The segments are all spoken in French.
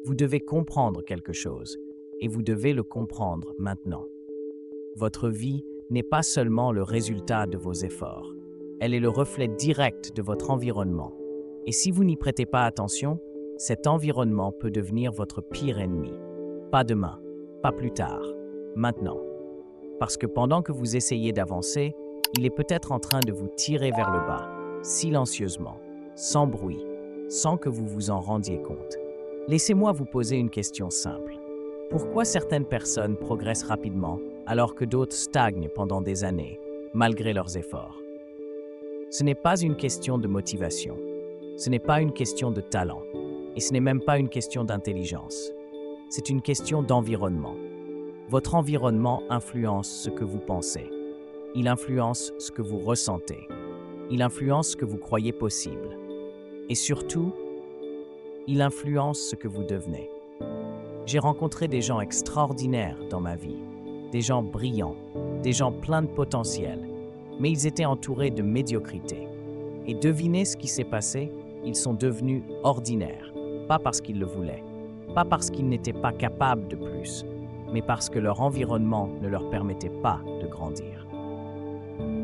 Vous devez comprendre quelque chose, et vous devez le comprendre maintenant. Votre vie n'est pas seulement le résultat de vos efforts. Elle est le reflet direct de votre environnement. Et si vous n'y prêtez pas attention, cet environnement peut devenir votre pire ennemi. Pas demain, pas plus tard, maintenant. Parce que pendant que vous essayez d'avancer, il est peut-être en train de vous tirer vers le bas, silencieusement, sans bruit, sans que vous vous en rendiez compte. Laissez-moi vous poser une question simple. Pourquoi certaines personnes progressent rapidement alors que d'autres stagnent pendant des années, malgré leurs efforts? Ce n'est pas une question de motivation, ce n'est pas une question de talent, et ce n'est même pas une question d'intelligence. C'est une question d'environnement. Votre environnement influence ce que vous pensez. Il influence ce que vous ressentez. Il influence ce que vous croyez possible. Et surtout, il influence ce que vous devenez. J'ai rencontré des gens extraordinaires dans ma vie, des gens brillants, des gens pleins de potentiel, mais ils étaient entourés de médiocrité. Et devinez ce qui s'est passé? Ils sont devenus ordinaires, pas parce qu'ils le voulaient, pas parce qu'ils n'étaient pas capables de plus, mais parce que leur environnement ne leur permettait pas de grandir.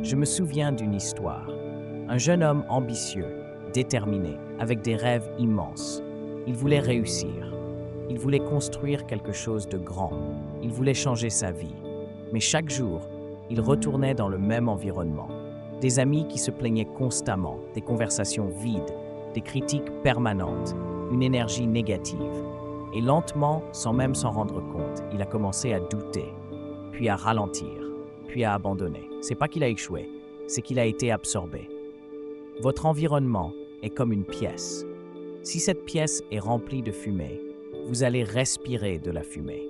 Je me souviens d'une histoire. Un jeune homme ambitieux, déterminé, avec des rêves immenses. Il voulait réussir. Il voulait construire quelque chose de grand. Il voulait changer sa vie. Mais chaque jour, il retournait dans le même environnement. Des amis qui se plaignaient constamment, des conversations vides, des critiques permanentes, une énergie négative. Et lentement, sans même s'en rendre compte, il a commencé à douter, puis à ralentir, puis à abandonner. C'est pas qu'il a échoué, c'est qu'il a été absorbé. Votre environnement est comme une pièce. Si cette pièce est remplie de fumée, vous allez respirer de la fumée.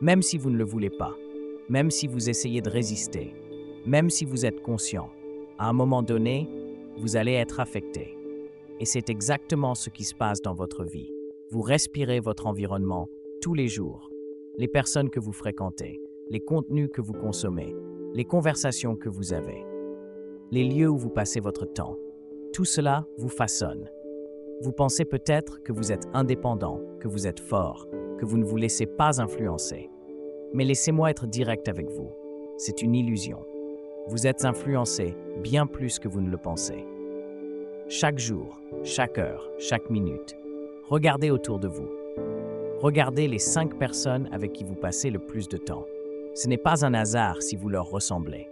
Même si vous ne le voulez pas, même si vous essayez de résister, même si vous êtes conscient, à un moment donné, vous allez être affecté. Et c'est exactement ce qui se passe dans votre vie. Vous respirez votre environnement tous les jours. Les personnes que vous fréquentez, les contenus que vous consommez, les conversations que vous avez, les lieux où vous passez votre temps. Tout cela vous façonne. Vous pensez peut-être que vous êtes indépendant, que vous êtes fort, que vous ne vous laissez pas influencer. Mais laissez-moi être direct avec vous. C'est une illusion. Vous êtes influencé bien plus que vous ne le pensez. Chaque jour, chaque heure, chaque minute, regardez autour de vous. Regardez les 5 personnes avec qui vous passez le plus de temps. Ce n'est pas un hasard si vous leur ressemblez.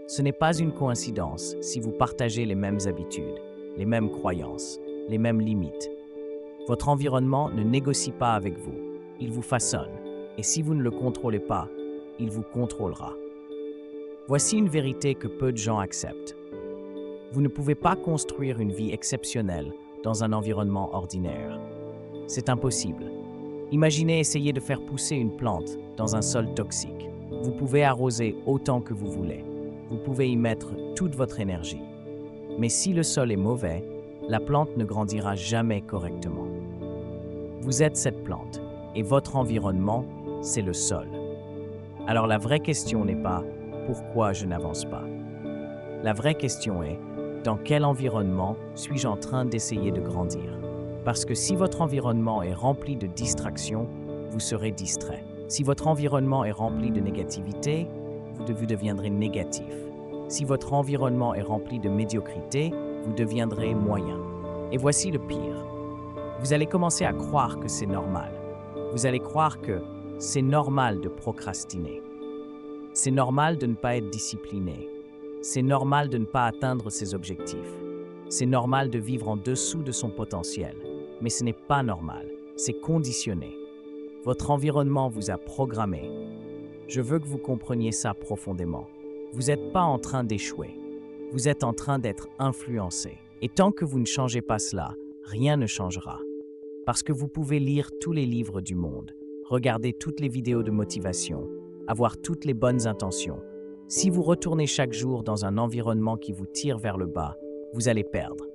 Ce n'est pas une coïncidence si vous partagez les mêmes habitudes, les mêmes croyances, les mêmes limites. Votre environnement ne négocie pas avec vous. Il vous façonne. Et si vous ne le contrôlez pas, il vous contrôlera. Voici une vérité que peu de gens acceptent. Vous ne pouvez pas construire une vie exceptionnelle dans un environnement ordinaire. C'est impossible. Imaginez essayer de faire pousser une plante dans un sol toxique. Vous pouvez arroser autant que vous voulez. Vous pouvez y mettre toute votre énergie. Mais si le sol est mauvais, la plante ne grandira jamais correctement. Vous êtes cette plante et votre environnement, c'est le sol. Alors la vraie question n'est pas « pourquoi je n'avance pas ?» La vraie question est « dans quel environnement suis-je en train d'essayer de grandir ?» Parce que si votre environnement est rempli de distractions, vous serez distrait. Si votre environnement est rempli de négativité, vous deviendrez négatif. Si votre environnement est rempli de médiocrité, vous deviendrez moyen. Et voici le pire. Vous allez commencer à croire que c'est normal. Vous allez croire que c'est normal de procrastiner. C'est normal de ne pas être discipliné. C'est normal de ne pas atteindre ses objectifs. C'est normal de vivre en dessous de son potentiel. Mais ce n'est pas normal. C'est conditionné. Votre environnement vous a programmé. Je veux que vous compreniez ça profondément. Vous n'êtes pas en train d'échouer. Vous êtes en train d'être influencé. Et tant que vous ne changez pas cela, rien ne changera. Parce que vous pouvez lire tous les livres du monde, regarder toutes les vidéos de motivation, avoir toutes les bonnes intentions. Si vous retournez chaque jour dans un environnement qui vous tire vers le bas, vous allez perdre.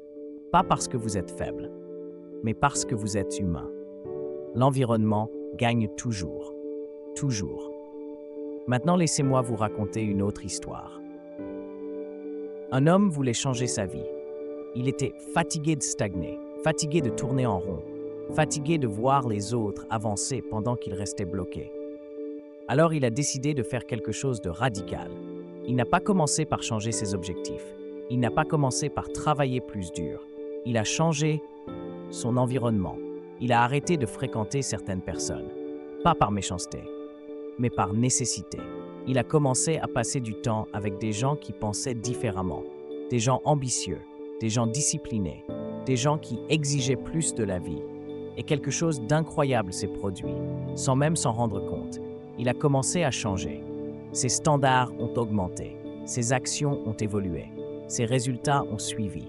Pas parce que vous êtes faible, mais parce que vous êtes humain. L'environnement gagne toujours. Toujours. Maintenant, laissez-moi vous raconter une autre histoire. Un homme voulait changer sa vie. Il était fatigué de stagner, fatigué de tourner en rond, fatigué de voir les autres avancer pendant qu'il restait bloqué. Alors il a décidé de faire quelque chose de radical. Il n'a pas commencé par changer ses objectifs. Il n'a pas commencé par travailler plus dur. Il a changé son environnement. Il a arrêté de fréquenter certaines personnes. Pas par méchanceté, mais par nécessité. Il a commencé à passer du temps avec des gens qui pensaient différemment, des gens ambitieux, des gens disciplinés, des gens qui exigeaient plus de la vie. Et quelque chose d'incroyable s'est produit, sans même s'en rendre compte. Il a commencé à changer. Ses standards ont augmenté, ses actions ont évolué, ses résultats ont suivi.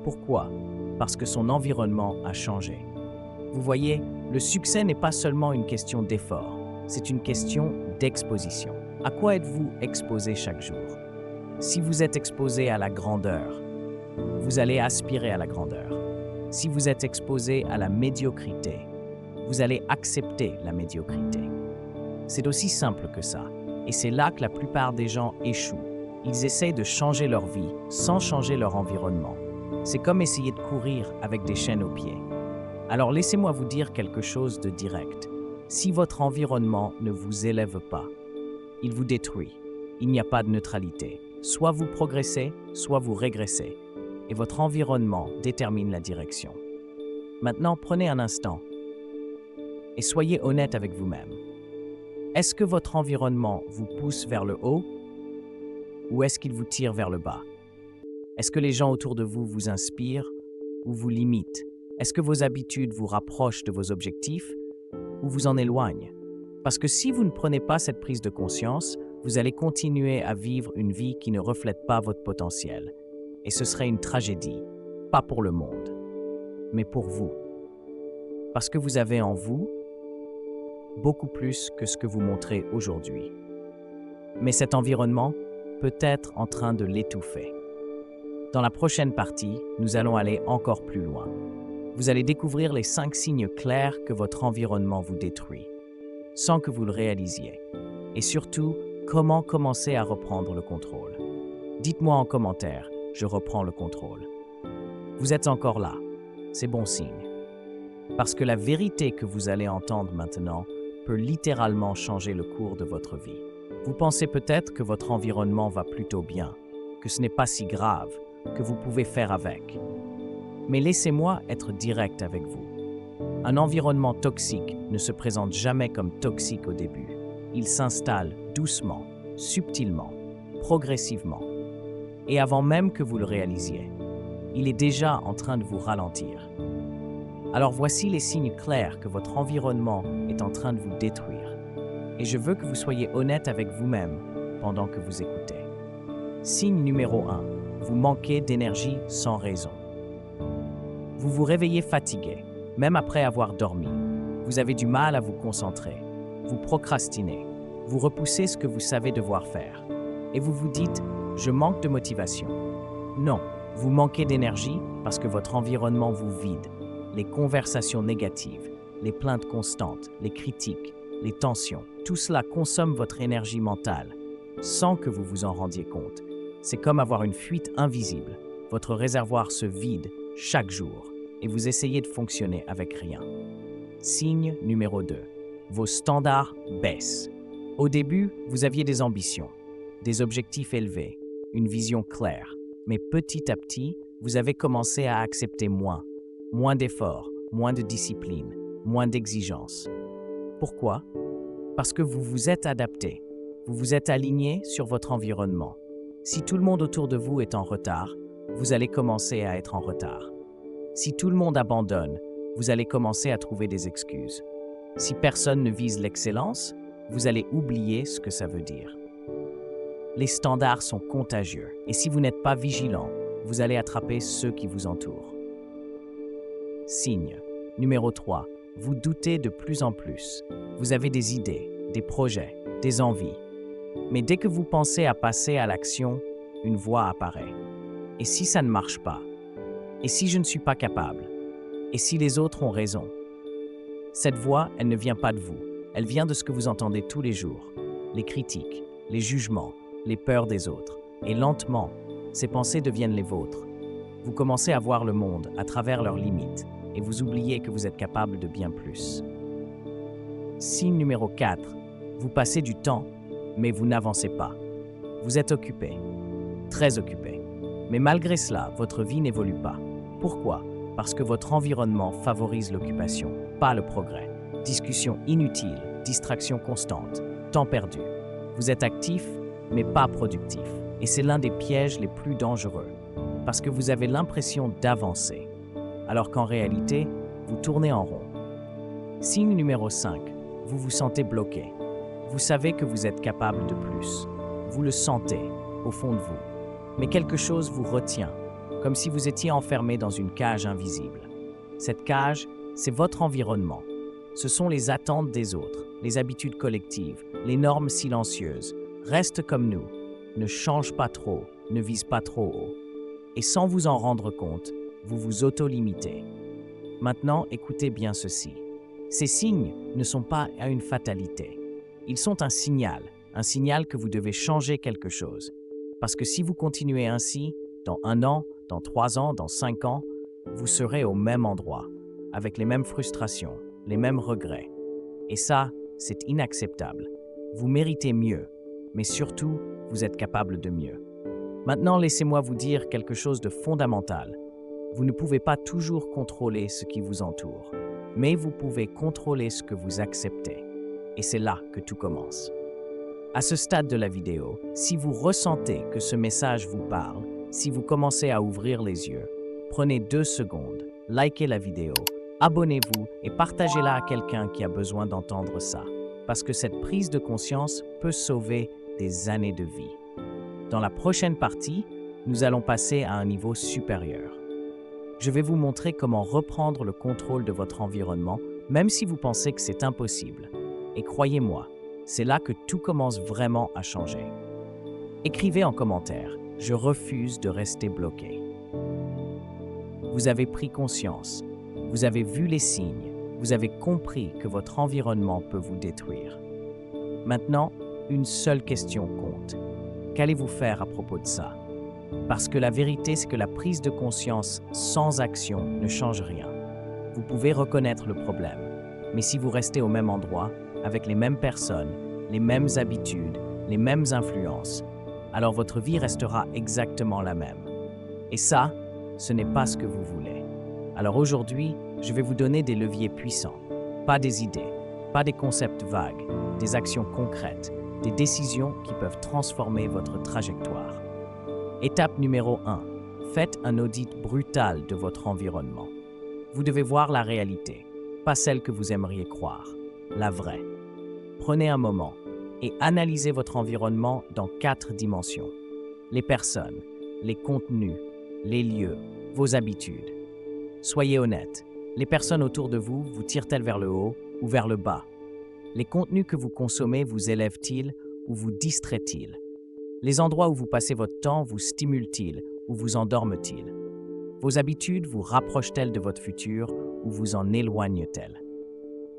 Pourquoi? Parce que son environnement a changé. Vous voyez, le succès n'est pas seulement une question d'effort, c'est une question d'exposition. À quoi êtes-vous exposé chaque jour? Si vous êtes exposé à la grandeur, vous allez aspirer à la grandeur. Si vous êtes exposé à la médiocrité, vous allez accepter la médiocrité. C'est aussi simple que ça. Et c'est là que la plupart des gens échouent. Ils essayent de changer leur vie sans changer leur environnement. C'est comme essayer de courir avec des chaînes aux pieds. Alors laissez-moi vous dire quelque chose de direct. Si votre environnement ne vous élève pas, il vous détruit. Il n'y a pas de neutralité. Soit vous progressez, soit vous régressez. Et votre environnement détermine la direction. Maintenant, prenez un instant et soyez honnête avec vous-même. Est-ce que votre environnement vous pousse vers le haut ou est-ce qu'il vous tire vers le bas? Est-ce que les gens autour de vous vous inspirent ou vous limitent? Est-ce que vos habitudes vous rapprochent de vos objectifs ou vous en éloignent? Parce que si vous ne prenez pas cette prise de conscience, vous allez continuer à vivre une vie qui ne reflète pas votre potentiel. Et ce serait une tragédie, pas pour le monde, mais pour vous. Parce que vous avez en vous beaucoup plus que ce que vous montrez aujourd'hui. Mais cet environnement peut être en train de l'étouffer. Dans la prochaine partie, nous allons aller encore plus loin. Vous allez découvrir les 5 signes clairs que votre environnement vous détruit, sans que vous le réalisiez. Et surtout, comment commencer à reprendre le contrôle. Dites-moi en commentaire, je reprends le contrôle. Vous êtes encore là, c'est bon signe. Parce que la vérité que vous allez entendre maintenant peut littéralement changer le cours de votre vie. Vous pensez peut-être que votre environnement va plutôt bien, que ce n'est pas si grave, que vous pouvez faire avec. Mais laissez-moi être direct avec vous. Un environnement toxique ne se présente jamais comme toxique au début. Il s'installe doucement, subtilement, progressivement. Et avant même que vous le réalisiez, il est déjà en train de vous ralentir. Alors voici les signes clairs que votre environnement est en train de vous détruire. Et je veux que vous soyez honnête avec vous-même pendant que vous écoutez. Signe numéro 1. Vous manquez d'énergie sans raison. Vous vous réveillez fatigué, même après avoir dormi. Vous avez du mal à vous concentrer. Vous procrastinez. Vous repoussez ce que vous savez devoir faire. Et vous vous dites « je manque de motivation ». Non, vous manquez d'énergie parce que votre environnement vous vide. Les conversations négatives, les plaintes constantes, les critiques, les tensions, tout cela consomme votre énergie mentale, sans que vous vous en rendiez compte. C'est comme avoir une fuite invisible. Votre réservoir se vide chaque jour et vous essayez de fonctionner avec rien. Signe numéro 2. Vos standards baissent. Au début, vous aviez des ambitions, des objectifs élevés, une vision claire. Mais petit à petit, vous avez commencé à accepter moins d'efforts, moins de discipline, moins d'exigences. Pourquoi? Parce que vous vous êtes adapté, vous vous êtes aligné sur votre environnement. Si tout le monde autour de vous est en retard, vous allez commencer à être en retard. Si tout le monde abandonne, vous allez commencer à trouver des excuses. Si personne ne vise l'excellence, vous allez oublier ce que ça veut dire. Les standards sont contagieux et si vous n'êtes pas vigilant, vous allez attraper ceux qui vous entourent. Signe numéro 3. Vous doutez de plus en plus. Vous avez des idées, des projets, des envies. Mais dès que vous pensez à passer à l'action, une voix apparaît. Et si ça ne marche pas? Et si je ne suis pas capable? Et si les autres ont raison? Cette voix, elle ne vient pas de vous. Elle vient de ce que vous entendez tous les jours. Les critiques, les jugements, les peurs des autres. Et lentement, ces pensées deviennent les vôtres. Vous commencez à voir le monde à travers leurs limites. et vous oubliez que vous êtes capable de bien plus. Signe numéro 4. Vous passez du temps, mais vous n'avancez pas. Vous êtes occupé, très occupé. Mais malgré cela, votre vie n'évolue pas. Pourquoi? Parce que votre environnement favorise l'occupation, pas le progrès. Discussions inutiles, distractions constantes, temps perdu. Vous êtes actif, mais pas productif. Et c'est l'un des pièges les plus dangereux, parce que vous avez l'impression d'avancer, alors qu'en réalité, vous tournez en rond. Signe numéro 5. Vous vous sentez bloqué. Vous savez que vous êtes capable de plus. Vous le sentez, au fond de vous. Mais quelque chose vous retient, comme si vous étiez enfermé dans une cage invisible. Cette cage, c'est votre environnement. Ce sont les attentes des autres, les habitudes collectives, les normes silencieuses. Reste comme nous. Ne change pas trop, ne vise pas trop haut. Et sans vous en rendre compte, vous vous auto-limitez. Maintenant, écoutez bien ceci. Ces signes ne sont pas à une fatalité. Ils sont un signal que vous devez changer quelque chose. Parce que si vous continuez ainsi, dans 1 an, dans 3 ans, dans 5 ans, vous serez au même endroit, avec les mêmes frustrations, les mêmes regrets. Et ça, c'est inacceptable. Vous méritez mieux, mais surtout, vous êtes capable de mieux. Maintenant, laissez-moi vous dire quelque chose de fondamental. Vous ne pouvez pas toujours contrôler ce qui vous entoure, mais vous pouvez contrôler ce que vous acceptez. Et c'est là que tout commence. À ce stade de la vidéo, si vous ressentez que ce message vous parle, si vous commencez à ouvrir les yeux, prenez 2 secondes, likez la vidéo, abonnez-vous et partagez-la à quelqu'un qui a besoin d'entendre ça. Parce que cette prise de conscience peut sauver des années de vie. Dans la prochaine partie, nous allons passer à un niveau supérieur. Je vais vous montrer comment reprendre le contrôle de votre environnement, même si vous pensez que c'est impossible. Et croyez-moi, c'est là que tout commence vraiment à changer. Écrivez en commentaire « Je refuse de rester bloqué ». Vous avez pris conscience, vous avez vu les signes, vous avez compris que votre environnement peut vous détruire. Maintenant, une seule question compte. Qu'allez-vous faire à propos de ça? Parce que la vérité, c'est que la prise de conscience sans action ne change rien. Vous pouvez reconnaître le problème, mais si vous restez au même endroit, avec les mêmes personnes, les mêmes habitudes, les mêmes influences, alors votre vie restera exactement la même. Et ça, ce n'est pas ce que vous voulez. Alors aujourd'hui, je vais vous donner des leviers puissants, pas des idées, pas des concepts vagues, des actions concrètes, des décisions qui peuvent transformer votre trajectoire. Étape numéro 1. Faites un audit brutal de votre environnement. Vous devez voir la réalité, pas celle que vous aimeriez croire, la vraie. Prenez un moment et analysez votre environnement dans 4 dimensions. Les personnes, les contenus, les lieux, vos habitudes. Soyez honnête, les personnes autour de vous vous tirent-elles vers le haut ou vers le bas? Les contenus que vous consommez vous élèvent-ils ou vous distraient-ils? Les endroits où vous passez votre temps vous stimulent-ils ou vous endorment-ils? Vos habitudes vous rapprochent-elles de votre futur ou vous en éloignent-elles?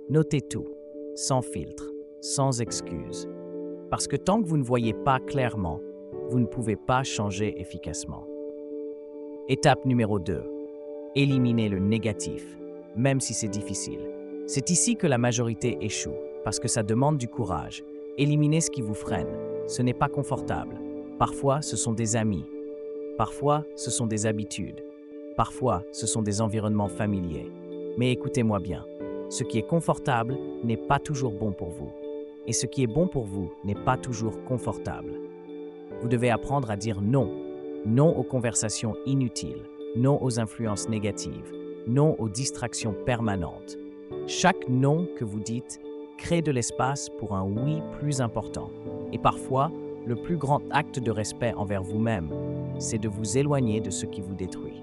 Notez tout, sans filtre, sans excuse. Parce que tant que vous ne voyez pas clairement, vous ne pouvez pas changer efficacement. Étape numéro 2. Éliminez le négatif, même si c'est difficile. C'est ici que la majorité échoue, parce que ça demande du courage. Éliminez ce qui vous freine. Ce n'est pas confortable. Parfois, ce sont des amis. Parfois, ce sont des habitudes. Parfois, ce sont des environnements familiers. Mais écoutez-moi bien, ce qui est confortable n'est pas toujours bon pour vous. Et ce qui est bon pour vous n'est pas toujours confortable. Vous devez apprendre à dire non. Non aux conversations inutiles. Non aux influences négatives. Non aux distractions permanentes. Chaque non que vous dites crée de l'espace pour un oui plus important. Et parfois, le plus grand acte de respect envers vous-même, c'est de vous éloigner de ce qui vous détruit.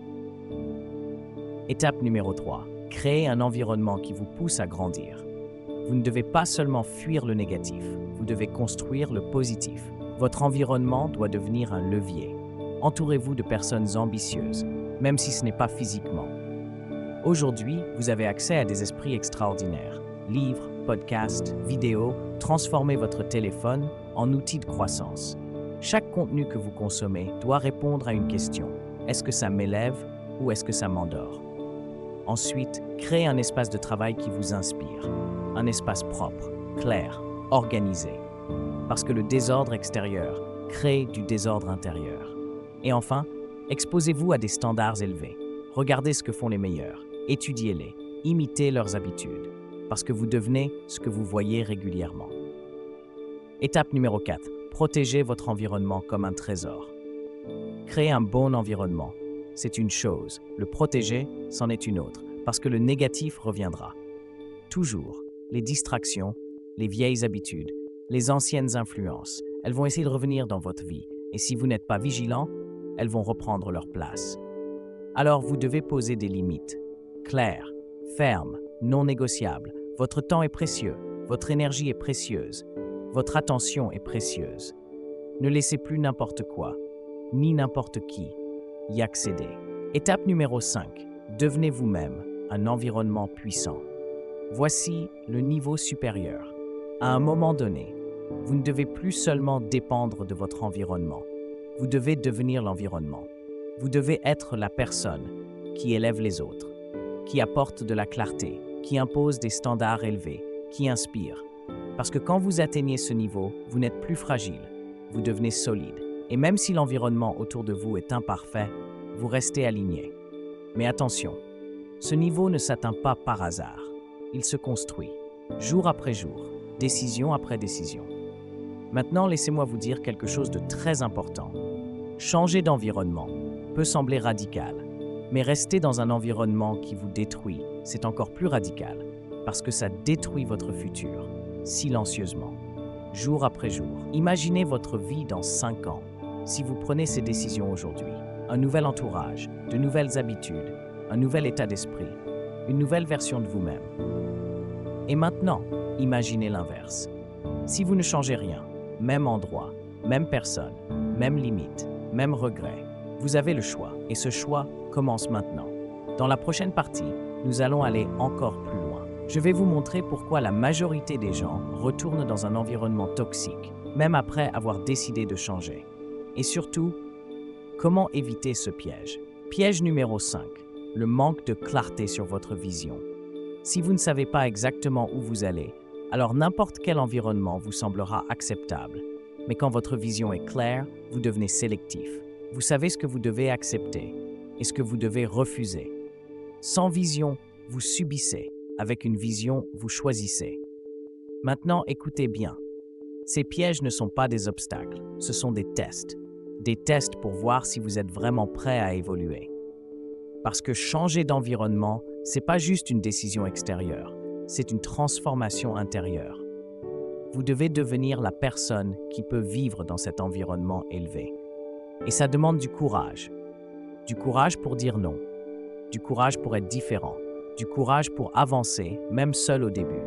Étape numéro 3. Créez un environnement qui vous pousse à grandir. Vous ne devez pas seulement fuir le négatif, vous devez construire le positif. Votre environnement doit devenir un levier. Entourez-vous de personnes ambitieuses, même si ce n'est pas physiquement. Aujourd'hui, vous avez accès à des esprits extraordinaires. Livres, podcasts, vidéos, transformez votre téléphone en outil de croissance. Chaque contenu que vous consommez doit répondre à une question. Est-ce que ça m'élève ou est-ce que ça m'endort? Ensuite, créez un espace de travail qui vous inspire. Un espace propre, clair, organisé. Parce que le désordre extérieur crée du désordre intérieur. Et enfin, exposez-vous à des standards élevés. Regardez ce que font les meilleurs, étudiez-les, imitez leurs habitudes, parce que vous devenez ce que vous voyez régulièrement. Étape numéro 4. Protégez votre environnement comme un trésor. Créer un bon environnement, c'est une chose. Le protéger, c'en est une autre, parce que le négatif reviendra. Toujours, les distractions, les vieilles habitudes, les anciennes influences, elles vont essayer de revenir dans votre vie. Et si vous n'êtes pas vigilant, elles vont reprendre leur place. Alors vous devez poser des limites. Claires, fermes, non négociables. Votre temps est précieux, votre énergie est précieuse, votre attention est précieuse. Ne laissez plus n'importe quoi, ni n'importe qui, y accéder. Étape numéro 5. Devenez vous-même un environnement puissant. Voici le niveau supérieur. À un moment donné, vous ne devez plus seulement dépendre de votre environnement. Vous devez devenir l'environnement. Vous devez être la personne qui élève les autres, qui apporte de la clarté, qui impose des standards élevés, qui inspire. Parce que quand vous atteignez ce niveau, vous n'êtes plus fragile, vous devenez solide. Et même si l'environnement autour de vous est imparfait, vous restez aligné. Mais attention, ce niveau ne s'atteint pas par hasard. Il se construit, jour après jour, décision après décision. Maintenant, laissez-moi vous dire quelque chose de très important. Changer d'environnement peut sembler radical, mais rester dans un environnement qui vous détruit, c'est encore plus radical, parce que ça détruit votre futur, silencieusement, jour après jour. Imaginez votre vie dans 5 ans, si vous prenez ces décisions aujourd'hui. Un nouvel entourage, de nouvelles habitudes, un nouvel état d'esprit, une nouvelle version de vous-même. Et maintenant, imaginez l'inverse. Si vous ne changez rien, même endroit, même personne, même limite, même regret, vous avez le choix, et ce choix commence maintenant. Dans la prochaine partie, nous allons aller encore plus loin. Je vais vous montrer pourquoi la majorité des gens retournent dans un environnement toxique, même après avoir décidé de changer. Et surtout, comment éviter ce piège? Piège numéro 5, le manque de clarté sur votre vision. Si vous ne savez pas exactement où vous allez, alors n'importe quel environnement vous semblera acceptable. Mais quand votre vision est claire, vous devenez sélectif. Vous savez ce que vous devez accepter et ce que vous devez refuser. Sans vision, vous subissez. Avec une vision, vous choisissez. Maintenant, écoutez bien. Ces pièges ne sont pas des obstacles, ce sont des tests. Des tests pour voir si vous êtes vraiment prêt à évoluer. Parce que changer d'environnement, c'est pas juste une décision extérieure, c'est une transformation intérieure. Vous devez devenir la personne qui peut vivre dans cet environnement élevé. Et ça demande du courage. Du courage pour dire non. Du courage pour être différent. Du courage pour avancer, même seul au début.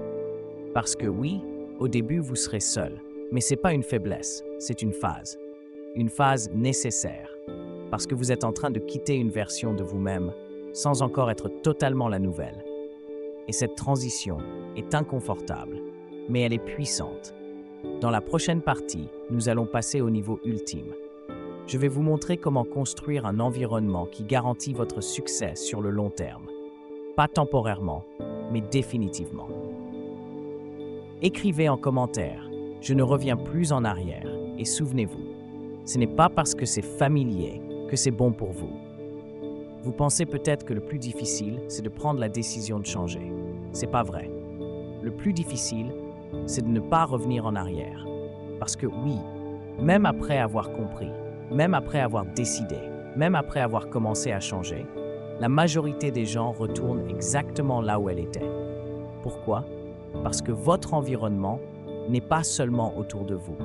Parce que oui, au début, vous serez seul. Mais ce n'est pas une faiblesse, c'est une phase. Une phase nécessaire. Parce que vous êtes en train de quitter une version de vous-même sans encore être totalement la nouvelle. Et cette transition est inconfortable, mais elle est puissante. Dans la prochaine partie, nous allons passer au niveau ultime. Je vais vous montrer comment construire un environnement qui garantit votre succès sur le long terme. Pas temporairement, mais définitivement. Écrivez en commentaire « Je ne reviens plus en arrière » et souvenez-vous, ce n'est pas parce que c'est familier que c'est bon pour vous. Vous pensez peut-être que le plus difficile, c'est de prendre la décision de changer. C'est pas vrai. Le plus difficile, c'est de ne pas revenir en arrière. Parce que oui, même après avoir compris, même après avoir décidé, même après avoir commencé à changer, la majorité des gens retournent exactement là où elle était. Pourquoi? Parce que votre environnement n'est pas seulement autour de vous,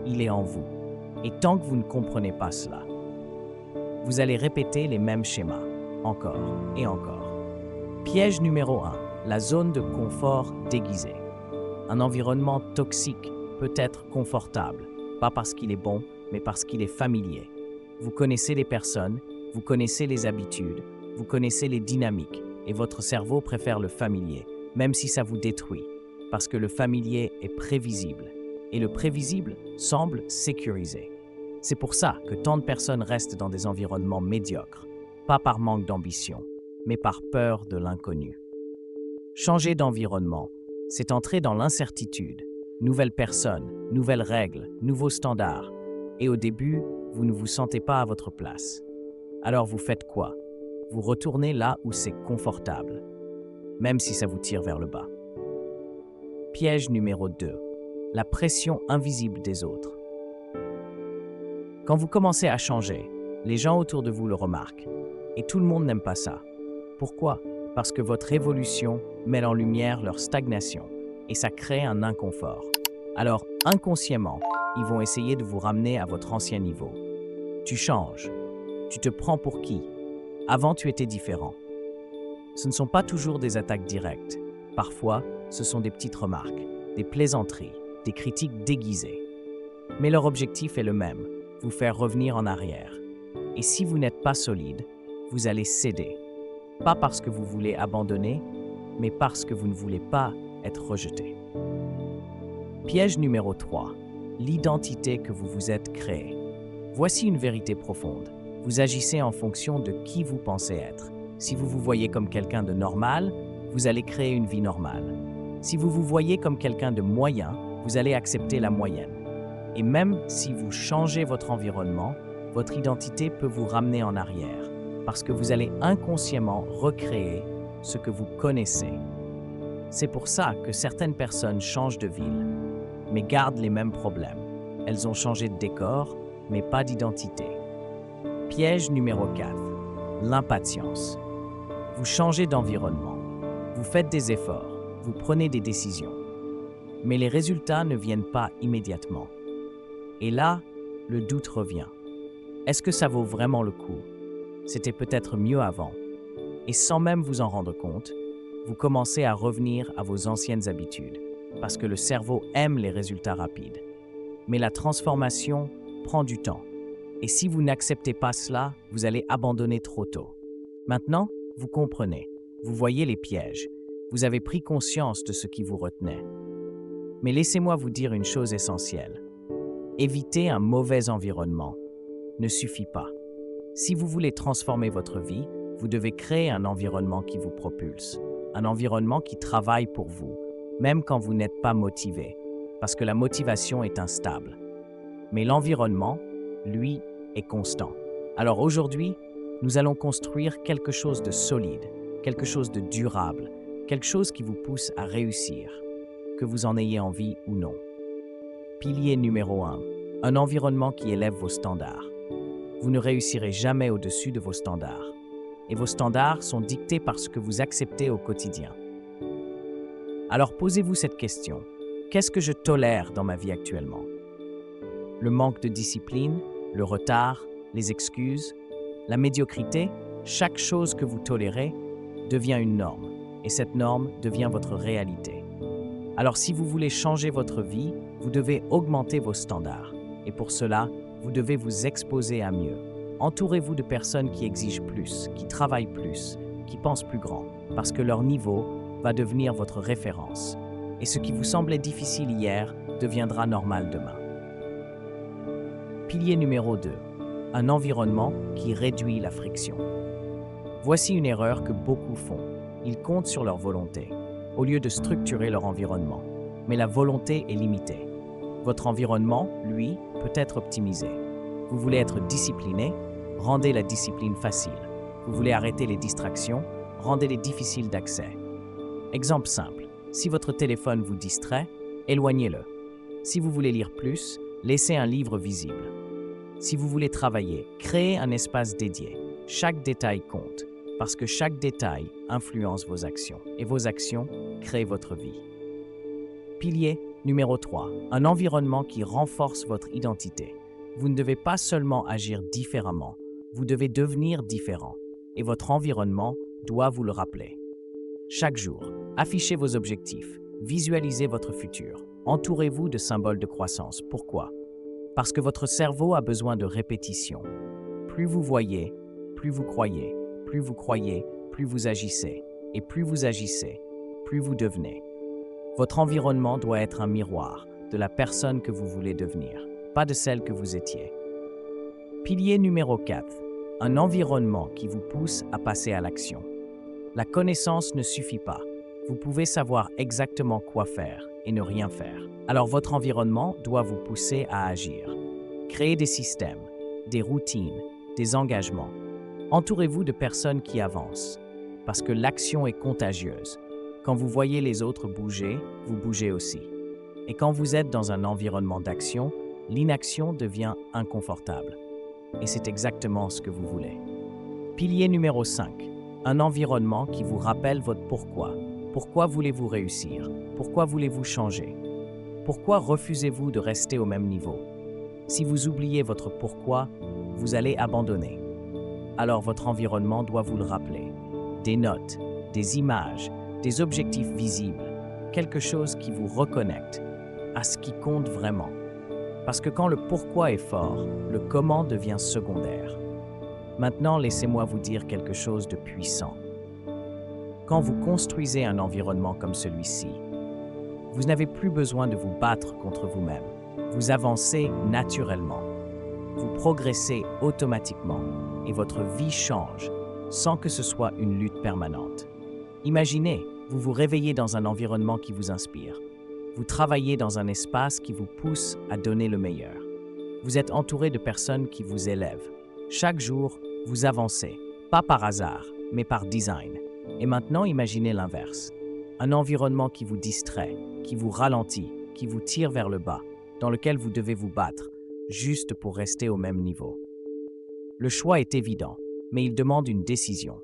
il est en vous. Et tant que vous ne comprenez pas cela, vous allez répéter les mêmes schémas, encore et encore. Piège numéro 1, la zone de confort déguisée. Un environnement toxique peut être confortable, pas parce qu'il est bon, mais parce qu'il est familier. Vous connaissez les personnes, vous connaissez les habitudes, vous connaissez les dynamiques, et votre cerveau préfère le familier, même si ça vous détruit, parce que le familier est prévisible, et le prévisible semble sécurisé. C'est pour ça que tant de personnes restent dans des environnements médiocres, pas par manque d'ambition, mais par peur de l'inconnu. Changer d'environnement, c'est entrer dans l'incertitude. Nouvelles personnes, nouvelles règles, nouveaux standards. Et au début, vous ne vous sentez pas à votre place. Alors vous faites quoi? Vous retournez là où c'est confortable, même si ça vous tire vers le bas. Piège numéro 2. La pression invisible des autres. Quand vous commencez à changer, les gens autour de vous le remarquent. Et tout le monde n'aime pas ça. Pourquoi? Parce que votre évolution met en lumière leur stagnation et ça crée un inconfort. Alors, inconsciemment, ils vont essayer de vous ramener à votre ancien niveau. Tu changes. Tu te prends pour qui? Avant, tu étais différent. Ce ne sont pas toujours des attaques directes. Parfois, ce sont des petites remarques, des plaisanteries, des critiques déguisées. Mais leur objectif est le même, vous faire revenir en arrière. Et si vous n'êtes pas solide, vous allez céder. Pas parce que vous voulez abandonner, mais parce que vous ne voulez pas être rejeté. Piège numéro 3. L'identité que vous vous êtes créée. Voici une vérité profonde. Vous agissez en fonction de qui vous pensez être. Si vous vous voyez comme quelqu'un de normal, vous allez créer une vie normale. Si vous vous voyez comme quelqu'un de moyen, vous allez accepter la moyenne. Et même si vous changez votre environnement, votre identité peut vous ramener en arrière, parce que vous allez inconsciemment recréer ce que vous connaissez. C'est pour ça que certaines personnes changent de ville, mais gardent les mêmes problèmes. Elles ont changé de décor, mais pas d'identité. Piège numéro 4. L'impatience. Vous changez d'environnement, vous faites des efforts, vous prenez des décisions, mais les résultats ne viennent pas immédiatement. Et là, le doute revient. Est-ce que ça vaut vraiment le coup? C'était peut-être mieux avant. Et sans même vous en rendre compte, vous commencez à revenir à vos anciennes habitudes, parce que le cerveau aime les résultats rapides. Mais la transformation prend du temps. Et si vous n'acceptez pas cela, vous allez abandonner trop tôt. Maintenant, vous comprenez, vous voyez les pièges, vous avez pris conscience de ce qui vous retenait. Mais laissez-moi vous dire une chose essentielle. Éviter un mauvais environnement ne suffit pas. Si vous voulez transformer votre vie, vous devez créer un environnement qui vous propulse, un environnement qui travaille pour vous, même quand vous n'êtes pas motivé, parce que la motivation est instable. Mais l'environnement, lui, est constant. Alors aujourd'hui, nous allons construire quelque chose de solide, quelque chose de durable, quelque chose qui vous pousse à réussir, que vous en ayez envie ou non. Pilier numéro 1. Un environnement qui élève vos standards. Vous ne réussirez jamais au-dessus de vos standards. Et vos standards sont dictés par ce que vous acceptez au quotidien. Alors posez-vous cette question. Qu'est-ce que je tolère dans ma vie actuellement? Le manque de discipline, le retard, les excuses, la médiocrité, chaque chose que vous tolérez devient une norme. Et cette norme devient votre réalité. Alors si vous voulez changer votre vie, vous devez augmenter vos standards. Et pour cela, vous devez vous exposer à mieux. Entourez-vous de personnes qui exigent plus, qui travaillent plus, qui pensent plus grand, parce que leur niveau va devenir votre référence. Et ce qui vous semblait difficile hier deviendra normal demain. Pilier numéro 2. Un environnement qui réduit la friction. Voici une erreur que beaucoup font. Ils comptent sur leur volonté, au lieu de structurer leur environnement. Mais la volonté est limitée. Votre environnement, lui, peut être optimisé. Vous voulez être discipliné? Rendez la discipline facile. Vous voulez arrêter les distractions? Rendez-les difficiles d'accès. Exemple simple. Si votre téléphone vous distrait, éloignez-le. Si vous voulez lire plus, laissez un livre visible. Si vous voulez travailler, créez un espace dédié. Chaque détail compte, parce que chaque détail influence vos actions, et vos actions créent votre vie. Pilier numéro 3. Un environnement qui renforce votre identité. Vous ne devez pas seulement agir différemment, vous devez devenir différent, et votre environnement doit vous le rappeler. Chaque jour, affichez vos objectifs, visualisez votre futur, entourez-vous de symboles de croissance. Pourquoi? Parce que votre cerveau a besoin de répétition. Plus vous voyez, plus vous croyez, plus vous croyez, plus vous agissez, et plus vous agissez, plus vous devenez. Votre environnement doit être un miroir de la personne que vous voulez devenir, pas de celle que vous étiez. Pilier numéro 4. Un environnement qui vous pousse à passer à l'action. La connaissance ne suffit pas. Vous pouvez savoir exactement quoi faire et ne rien faire. Alors votre environnement doit vous pousser à agir. Créez des systèmes, des routines, des engagements. Entourez-vous de personnes qui avancent, parce que l'action est contagieuse. Quand vous voyez les autres bouger, vous bougez aussi. Et quand vous êtes dans un environnement d'action, l'inaction devient inconfortable. Et c'est exactement ce que vous voulez. Pilier numéro 5. Un environnement qui vous rappelle votre pourquoi. Pourquoi voulez-vous réussir? Pourquoi voulez-vous changer? Pourquoi refusez-vous de rester au même niveau? Si vous oubliez votre pourquoi, vous allez abandonner. Alors votre environnement doit vous le rappeler. Des notes, des images, des objectifs visibles, quelque chose qui vous reconnecte à ce qui compte vraiment. Parce que quand le pourquoi est fort, le comment devient secondaire. Maintenant, laissez-moi vous dire quelque chose de puissant. Quand vous construisez un environnement comme celui-ci, vous n'avez plus besoin de vous battre contre vous-même. Vous avancez naturellement. Vous progressez automatiquement et votre vie change sans que ce soit une lutte permanente. Imaginez, vous vous réveillez dans un environnement qui vous inspire. Vous travaillez dans un espace qui vous pousse à donner le meilleur. Vous êtes entouré de personnes qui vous élèvent. Chaque jour, vous avancez, pas par hasard, mais par design. Et maintenant, imaginez l'inverse. Un environnement qui vous distrait, qui vous ralentit, qui vous tire vers le bas, dans lequel vous devez vous battre, juste pour rester au même niveau. Le choix est évident, mais il demande une décision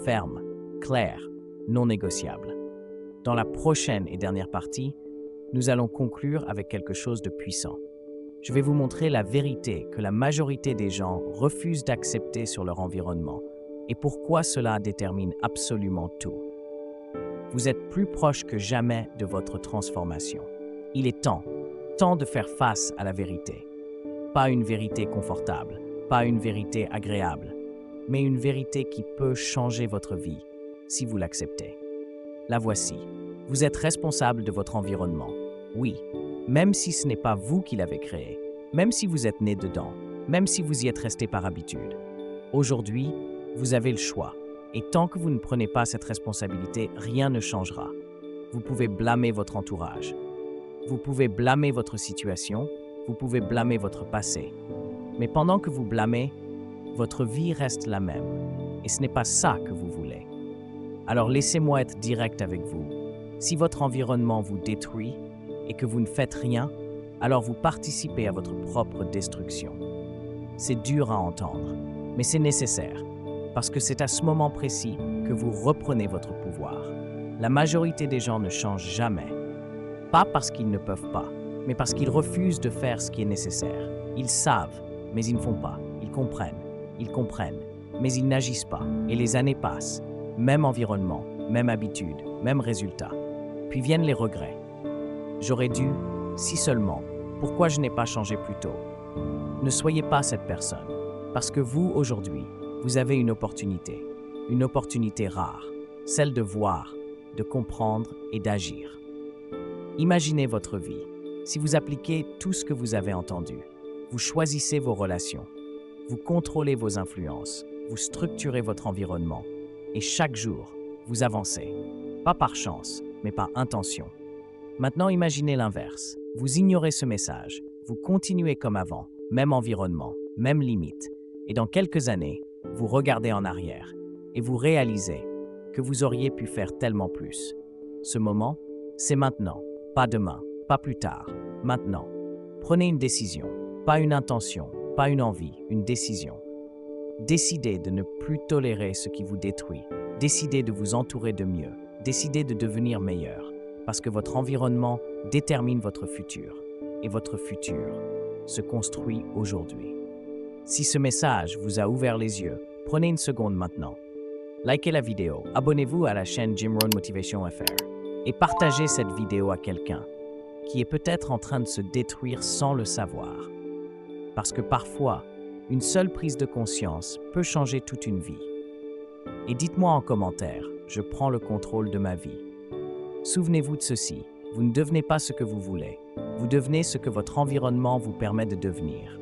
ferme, claire, non négociable. Dans la prochaine et dernière partie, nous allons conclure avec quelque chose de puissant. Je vais vous montrer la vérité que la majorité des gens refusent d'accepter sur leur environnement et pourquoi cela détermine absolument tout. Vous êtes plus proche que jamais de votre transformation. Il est temps de faire face à la vérité. Pas une vérité confortable, pas une vérité agréable, mais une vérité qui peut changer votre vie si vous l'acceptez. La voici. Vous êtes responsable de votre environnement. Oui, même si ce n'est pas vous qui l'avez créé, même si vous êtes né dedans, même si vous y êtes resté par habitude. Aujourd'hui, vous avez le choix. Et tant que vous ne prenez pas cette responsabilité, rien ne changera. Vous pouvez blâmer votre entourage. Vous pouvez blâmer votre situation. Vous pouvez blâmer votre passé. Mais pendant que vous blâmez, votre vie reste la même. Et ce n'est pas ça que vous voulez. Alors laissez-moi être direct avec vous. Si votre environnement vous détruit et que vous ne faites rien, alors vous participez à votre propre destruction. C'est dur à entendre, mais c'est nécessaire, parce que c'est à ce moment précis que vous reprenez votre pouvoir. La majorité des gens ne changent jamais. Pas parce qu'ils ne peuvent pas, mais parce qu'ils refusent de faire ce qui est nécessaire. Ils savent, mais ils ne font pas. Ils comprennent, mais ils n'agissent pas. Et les années passent. Même environnement, même habitude, même résultat. Puis viennent les regrets. J'aurais dû, si seulement, pourquoi je n'ai pas changé plus tôt? Ne soyez pas cette personne, parce que vous, aujourd'hui, vous avez une opportunité rare, celle de voir, de comprendre et d'agir. Imaginez votre vie. Si vous appliquez tout ce que vous avez entendu, vous choisissez vos relations, vous contrôlez vos influences, vous structurez votre environnement, et chaque jour, vous avancez, pas par chance, mais par intention. Maintenant, imaginez l'inverse. Vous ignorez ce message, vous continuez comme avant, même environnement, même limite, et dans quelques années, vous regardez en arrière et vous réalisez que vous auriez pu faire tellement plus. Ce moment, c'est maintenant, pas demain, pas plus tard, maintenant. Prenez une décision, pas une intention, pas une envie, une décision. Décidez de ne plus tolérer ce qui vous détruit. Décidez de vous entourer de mieux. Décidez de devenir meilleur, parce que votre environnement détermine votre futur, et votre futur se construit aujourd'hui. Si ce message vous a ouvert les yeux, prenez une seconde maintenant. Likez la vidéo, abonnez-vous à la chaîne Jim Rohn Motivation FR et partagez cette vidéo à quelqu'un qui est peut-être en train de se détruire sans le savoir. Parce que parfois, une seule prise de conscience peut changer toute une vie. Et dites-moi en commentaire, je prends le contrôle de ma vie. Souvenez-vous de ceci, vous ne devenez pas ce que vous voulez, vous devenez ce que votre environnement vous permet de devenir.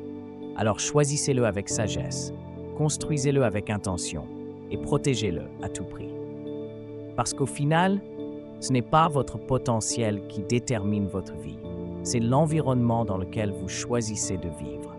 Alors choisissez-le avec sagesse, construisez-le avec intention et protégez-le à tout prix. Parce qu'au final, ce n'est pas votre potentiel qui détermine votre vie, c'est l'environnement dans lequel vous choisissez de vivre.